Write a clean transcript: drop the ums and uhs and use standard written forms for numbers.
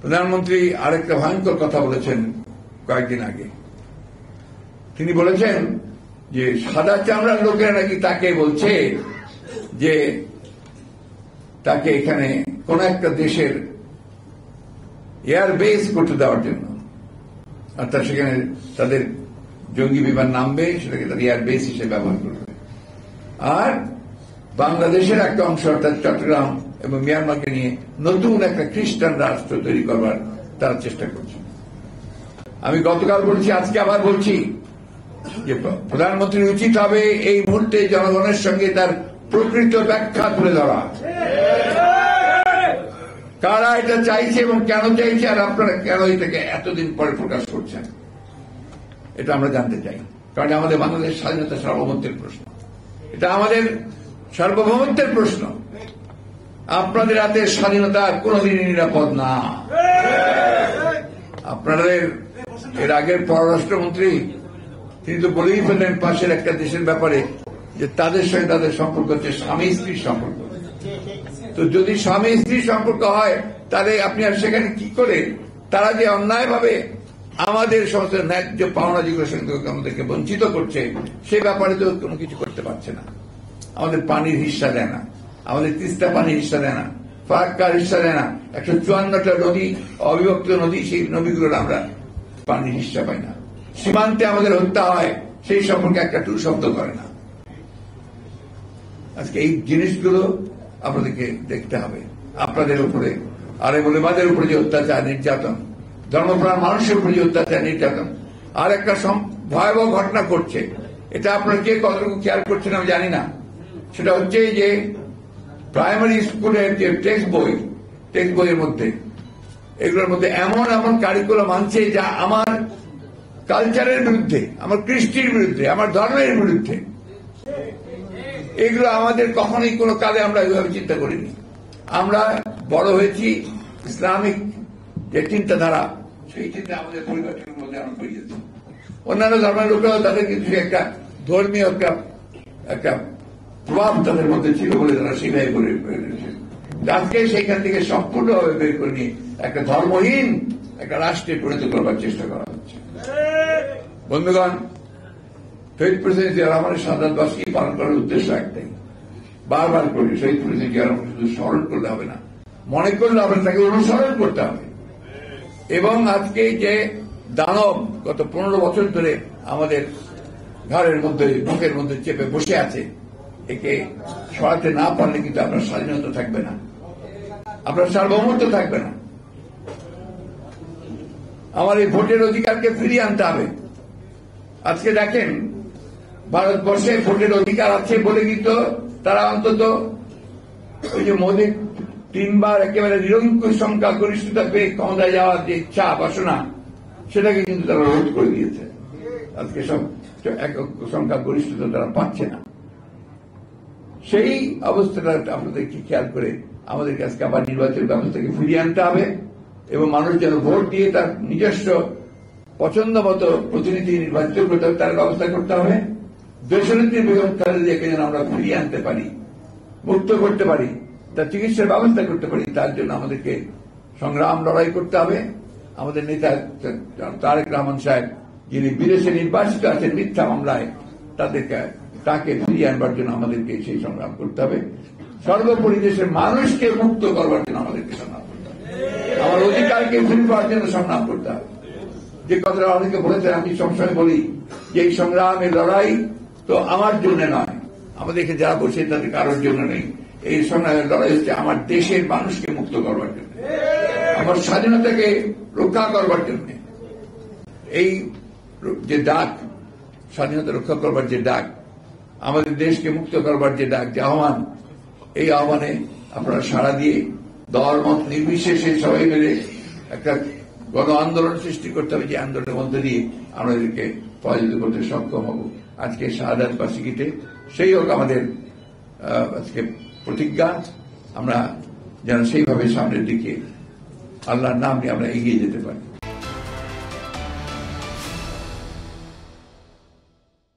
প্রধানমন্ত্রী আরেকটা ভয়ঙ্কর কথা বলেছেন কয়েকদিন আগে। তিনি বলেছেন যে সাদা চামড়ার লোকেরা নাকি তাকে বলছে যে তাকে এখানে কোন একটা দেশের এয়ার বেস করতে দেওয়ার জন্য, অর্থাৎ সেখানে তাদের জঙ্গি বিমান নামবে, সেটাকে তাদের এয়ার বেস হিসেবে ব্যবহার করবে। আর বাংলাদেশের একটা অংশ অর্থাৎ চট্টগ্রাম এবং মিয়ানমারকে নিয়ে নতুন একটা খ্রিস্টান রাষ্ট্র তৈরি করবার তারা চেষ্টা করছে। আমি গতকাল বলছি, আজকে আবার বলছি যে প্রধানমন্ত্রীর উচিত হবে এই মুহূর্তে জনগণের সঙ্গে তার প্রকৃত ব্যাখ্যা তুলে ধরা, কারা এটা চাইছে এবং কেন চাইছে, আর আপনারা কেন এটাকে এতদিন পরে প্রকাশ করছেন, এটা আমরা জানতে চাই। কারণ আমাদের বাংলাদেশ স্বাধীনতা সার্বভৌমত্বের প্রশ্ন, এটা আমাদের সার্বভৌমত্বের প্রশ্ন। আপনাদের হাতে স্বাধীনতা কোনদিনই নিরাপদ না। আপনাদের এর আগের পররাষ্ট্রমন্ত্রী তিনি তো বলেই ফেললেন পাশের একটা দেশের ব্যাপারে যে তাদের সঙ্গে তাদের সম্পর্ক হচ্ছে স্বামী স্ত্রীর সম্পর্ক। তো যদি স্বামী স্ত্রীর সম্পর্ক হয় তাহলে আপনি আর সেখানে কি করে, তারা যে অন্যায়ভাবে আমাদের সমস্ত ন্যায্য পাওনা যেগুলো আমাদেরকে বঞ্চিত করছে সে ব্যাপারে তো কোনো কিছু করতে পারছে না। আমাদের পানির হিস্সা দেয় না, আমাদের তিস্তা পানির হিস্সা দেয় না, ফারাক্কার হিস্সা দেয় না, 154টা নদী অবিভক্ত নদী, সেই নদীগুলোর আমরা পানির হিস্সা পাই না। সীমান্তে আমাদের হত্যা হয়, সেই সম্পর্কে একটা টু শব্দ করে না। আজকে এই জিনিসগুলো আপনাদেরকে দেখতে হবে। আপনাদের উপরে আর বলেবাদের উপরে যে অত্যাচার নির্যাতন, ধর্মপ্রাণ মানুষের উপরে যে অত্যাচার নির্যাতন, আর একটা ভয়াবহ ঘটনা ঘটছে, এটা আপনারা কে কতটুকু খেয়াল করছেন আমি জানি না। সেটা হচ্ছে যে প্রাইমারি স্কুলের যে টেক্সট বইয়ের মধ্যে, এগুলোর মধ্যে এমন এমন কারিকুলাম আনছে যা আমার কালচারের বিরুদ্ধে, আমার কৃষ্টির বিরুদ্ধে, আমার ধর্মের বিরুদ্ধে। এগুলো আমাদের কখনোই কোনো কালে আমরা এইভাবে চিন্তা করিনি। আমরা বড় হয়েছি ইসলামিক যে চিন্তাধারা, সেই চিন্তা আমাদের পরিবারের মধ্যে আমরা করিয়েছি। অন্যান্য ধর্মের লোকেরাও তাদের কিছু একটা ধর্মীয় একটা প্রভাব তাদের মধ্যে ছিল বলে তারা সেটাই করে ফেলেছে। আজকে সেইখান থেকে সম্পূর্ণভাবে বের করে নিয়ে একটা ধর্মহীন একটা রাষ্ট্রে পরিণত করবার চেষ্টা করা হচ্ছে। বন্ধুগণ, শহীদ প্রেসিডেন্ট জিয়া রহমানের শাহাদাত বার্ষিকী পালন করার উদ্দেশ্য একটাই, বারবার করি, শহীদ প্রেসিডেন্ট জিয়া রহমান শুধু স্মরণ করলে হবে না, মনে করলে হবে না, তাকে অনুসরণ করতে হবে। এবং আজকে যে দানব গত 15 বছর ধরে আমাদের ঘরের মধ্যে, বুকের মধ্যে চেপে বসে আছে, একে সরাতে না পারলে কিন্তু আপনার স্বাধীনতা থাকবে না, আপনার সার্বভৌমত্ব থাকবে না। আমার এই ভোটের অধিকারকে ফিরিয়ে আনতে হবে। আজকে দেখেন, ভারতবর্ষে ভোটের অধিকার আছে বলে কিন্তু তারা অন্তত ওই যে মোদী 3 বার একেবারে নিরঙ্কুশ সংখ্যা গরিষ্ঠতা পেয়ে ক্ষমতায় যাওয়ার যে ইচ্ছা বাসনা, সেটাকে কিন্তু তারা রোধ করে দিয়েছে। আজকে সব একক সংখ্যা গরিষ্ঠতা তারা পাচ্ছে না। সেই অবস্থাটা আপনাদেরকে খেয়াল করে আমাদেরকে আজকে আবার নির্বাচন ব্যবস্থাকে ফিরিয়ে আনতে হবে এবং মানুষ যেন ভোট দিয়ে তার নিজস্ব পছন্দ মতো প্রতিনিধি নির্বাচিত করতে হবে, তার ব্যবস্থা করতে হবে। দেশনেত্রী বেগম খালেদা জিয়াকে যেন আমরা ফিরিয়ে আনতে পারি, মুক্ত করতে পারি, তার চিকিৎসার ব্যবস্থা করতে পারি, তার জন্য আমাদেরকে সংগ্রাম লড়াই করতে হবে। আমাদের নেতা তারেক রহমান সাহেব, যিনি বিদেশে নির্বাসিত আছেন মিথ্যা মামলায়, তাকে ফিরিয়ে আনবার জন্য আমাদেরকে সেই সংগ্রাম করতে হবে। সর্বোপরি দেশের মানুষকে মুক্ত করবার জন্য আমাদেরকে সংগ্রাম করতে হবে, আমার অধিকারকে ফিরে পাওয়ার জন্য সংগ্রাম করতে হবে। যে কথাটা অনেকে বলেছেন, আমি সবসময় বলি যে এই সংগ্রামের লড়াই তো আমার জন্য নয়, আমাদের এখানে যারা বসে তাদের কারোর জন্য নেই। এই সংগ্রামের লড়াই হচ্ছে আমার দেশের মানুষকে মুক্ত করবার জন্য, আমার স্বাধীনতাকে রক্ষা করবার জন্য। এই যে ডাক, স্বাধীনতা রক্ষা করবার যে ডাক, আমাদের দেশকে মুক্ত করবার যে ডাক, যে আহ্বান, এই আহ্বানে আপনারা সাড়া দিয়ে দল মত নির্বিশেষে সবাই মিলে একটা গণ আন্দোলন সৃষ্টি করতে হবে, যে আন্দোলনের মধ্যে দিয়ে আমরা এদেরকে পরাজিত করতে সক্ষম হব। আজকে শাহাদাত বার্ষিকীতে সেই হোক আমাদের আজকে প্রতিজ্ঞা, আমরা যেন সেইভাবে সামনের দিকে আল্লাহর নাম নিয়ে আমরা এগিয়ে যেতে পারি।